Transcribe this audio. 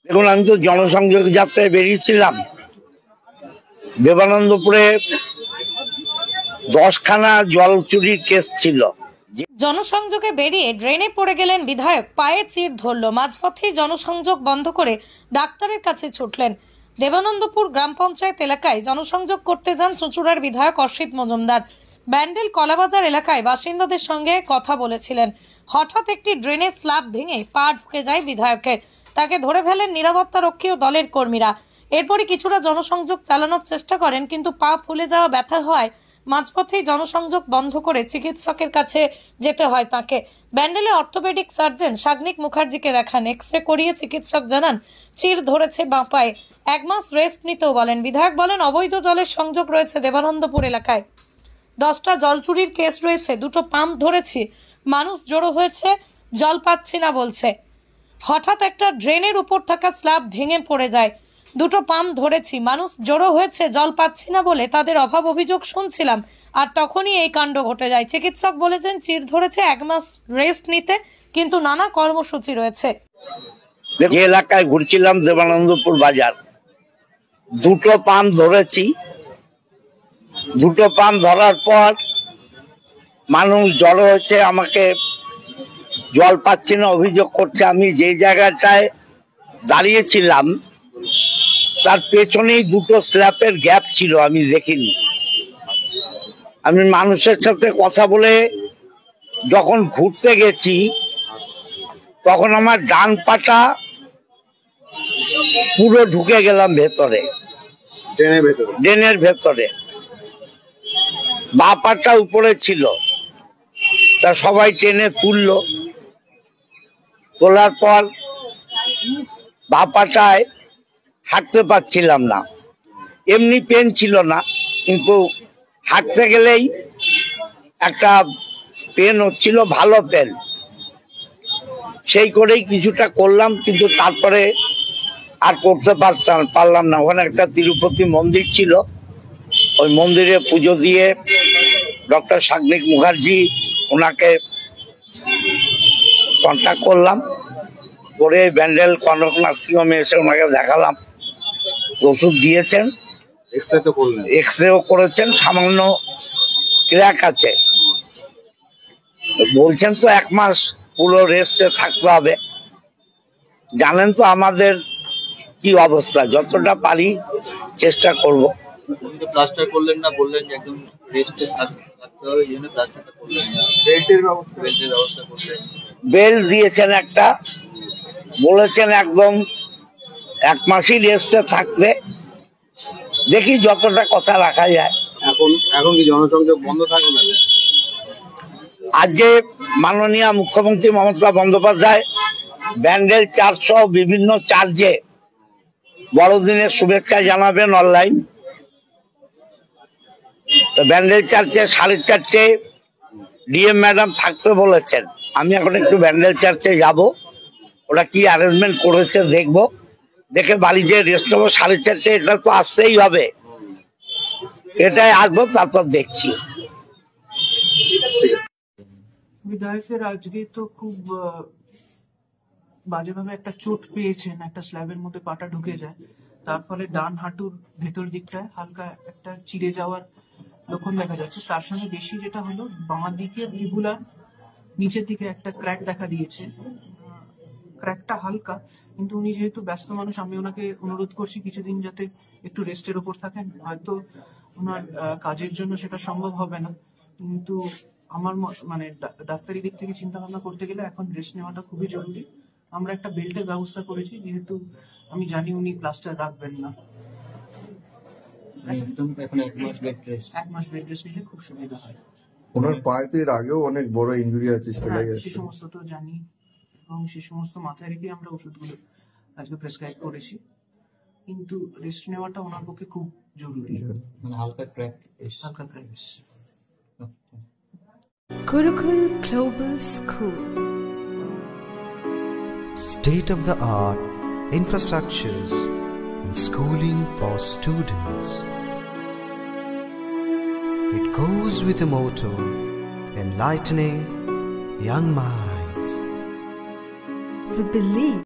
দেখুন, আমি তো জনসংযোগ যাত্রায় বেরিয়েছিলাম। দেবানন্দপুরে 10খানা জল চুরির কেস ছিল। জনসংযোগে বেরিয়ে ড্রেনে পড়ে গেলেন বিধায়ক, পায়ে চির ধরল। মাঝপথেই জনসংযোগ বন্ধ করে ডাক্তারের কাছে ছুটলেন। দেবানন্দপুর গ্রাম পঞ্চায়েত এলাকায় জনসংযোগ করতে যান চুঁচুড়ার বিধায়ক অসিত মজুমদার। ব্যান্ডেল কলাবাজার এলাকায় বাসিন্দাদের সঙ্গে কথা বলেছিলেন। হঠাৎ একটি ড্রেনের স্ল্যাব ভেঙে পা ঢুকে যায় বিধায়কের। তাকে ধরে ফেলেন নিরাপত্তা রক্ষী ও দলের কর্মীরা। এরপরই কিছুটা জনসংযোগ চালানোর চেষ্টা করেন, কিন্তু পা ফুলে যাওয়া ব্যথা হওয়ায় মাঝপথেই জনসংযোগ বন্ধ করে চিকিৎসকের কাছে যেতে হয় তাকে। ব্যান্ডেলে অর্থোপেডিক সার্জন সাগ্নিক মুখার্জিকে দেখান। এক্সরে করিয়ে চিকিৎসক জানান চির ধরেছে বাঁ পায়ে। 1 মাস রেস্ট নিতেও বলেন। বিধায়ক বলেন, অবৈধ জলের সংযোগ রয়েছে দেবানন্দপুর এলাকায়। 10টা জল চুরির কেস রয়েছে। 2টো পাম্প ধরেছি, মানুষ জড়ো হয়েছে, জল পাচ্ছি না বলছে। হঠাৎ একটা ড্রেনের উপর থাকা স্ল্যাব ভেঙে পড়ে যায়। 2টো পাম্প ধরেছি, মানুষ জড়ো হয়েছে, জল পাচ্ছি না বলে তাদের অভাব অভিযোগ শুনছিলাম, আর তখনই এই কাণ্ড ঘটে যায়। চিকিৎসক বলেছেন চির ধরেছে 1 মাস রেস্ট নিতে, কিন্তু নানা কর্মসূচি রয়েছে। যে এলাকায় ঘুরছিলাম দেবানন্দপুর বাজার, 2টো পাম্প ধরেছি। 2টো পাম্প ধরার পর মানুষ জড়ো হয়েছে, আমাকে জল পাচ্ছি না অভিযোগ করছে। আমি যে জায়গাটায় দাঁড়িয়েছিলাম তার পেছনেই 2টো স্ল্যাপের গ্যাপ ছিল, আমি দেখিনি। আমি মানুষের সাথে কথা বলে যখন ঘুরতে গেছি তখন আমার ডান পাটা পুরো ঢুকে গেলাম ভেতরে, ড্রেনের ভেতরে। বাঁ পাটা উপরে ছিল, তা সবাই টেনে তুললো। তোলার পর বাঁ পাটায় হাঁটতে পারছিলাম না। এমনি পেন ছিল না, কিন্তু হাঁটতে গেলেই একটা পেন হচ্ছিল, ভালো পেন। সেই করেই কিছুটা করলাম, কিন্তু তারপরে আর করতে পারলাম না। ওখানে একটা তিরুপতি মন্দির ছিল, ওই মন্দিরে পুজো দিয়ে ডক্টর সাগ্নিক মুখার্জি, ওনাকে কন্ট্যাক্ট করলাম, করে ব্যান্ডেল কনক নার্সিং হোমে এসে ওনাকে দেখালাম। ওষুধ দিয়েছেন, এক্সরেও করেছেন, সামান্য ক্র্যাক আছে। বলছেন তো 1 মাস পুরো রেস্টে থাকতে হবে। জানেন তো আমাদের কি অবস্থা, যতটা পারি চেষ্টা করব। প্লাস্টার করলেন না, বললেন যে একদম রেস্টে থাকতে হবে, এই জন্য প্লাস্টারটা করলেন না। বেল্টের ব্যবস্থা করলেন। বেল্ট দিয়েছেন একটা, বলেছেন একদম 1 মাসই রেস্টে থাকতে। দেখি যতটা কথা রাখা যায়। এখন কি জনসংযোগ বন্ধ থাকবে না? আজ যে মাননীয় মুখ্যমন্ত্রী মমতা বন্দ্যোপাধ্যায় ব্যান্ডেল চার্চ সহ বিভিন্ন চার্চে বড়দিনের শুভেচ্ছা জানাবেন অনলাইন, তো ব্যান্ডেল চার্চে 4:30 ডিএম ম্যাডাম থাকতে বলেছেন। আমি এখন একটু ব্যান্ডেল চার্চে যাব, ওরা কি অ্যারেঞ্জমেন্ট করেছে দেখবো, দেখে বাড়ি যেয়ে রেস্ট নেবো। 4:30 এটা তো আসতেই হবে, এটাই আসবো, তারপর দেখছি। বিধায়কের আজকে তো খুব বাজেভাবে একটা চোট পেয়েছেন, একটা স্ল্যাবের মধ্যে পাটা ঢুকে যায়, তার ফলে ডান হাঁটুর ভেতর দিকটায় হালকা একটা চিড়ে যাওয়ার লক্ষণ দেখা যাচ্ছে। তার সঙ্গে বেশি যেটা হলো, বাঁ দিকে ভিবুলার নিচের দিকে একটা ক্র্যাক দেখা দিয়েছে। ক্র্যাকটা হালকা, কিন্তু উনি যেহেতু ব্যস্ত মানুষ, আমি ওনাকে অনুরোধ করছি কিছুদিন যাতে একটু রেস্টের উপর থাকেন। হয়তো ওনার কাজের জন্য সেটা সম্ভব হবে না, কিন্তু আমার মানে ডাক্তারি দিক থেকে চিন্তা ভাবনা করতে গেলে এখন রেস্ট নেওয়াটা খুবই জরুরি। আমরা একটা বেল্টের ব্যবস্থা করেছি, যেহেতু আমি জানি উনি প্লাস্টার রাখবেন না। একদম এখন 1 মাস বেড রেস্ট। 1 মাস বেড রেস্ট নিলে খুব সুবিধা হয়। ওনার পায়ে তো এর আগেও অনেক বড় ইনজুরি আছে, সেলাই আছে, সে সমস্ত তো জানি, এবং সে সমস্ত মাথায় রেখে আমরা ওষুধগুলো আজকে প্রেসক্রাইব করেছি, কিন্তু রেস্ট নেওয়াটা ওনার পক্ষে খুব জরুরি। মানে হালকা ক্র্যাক এসছে। Gurukul Global School. State-of-the-art infrastructures and schooling for students. It goes with the motto, enlightening young minds. We believe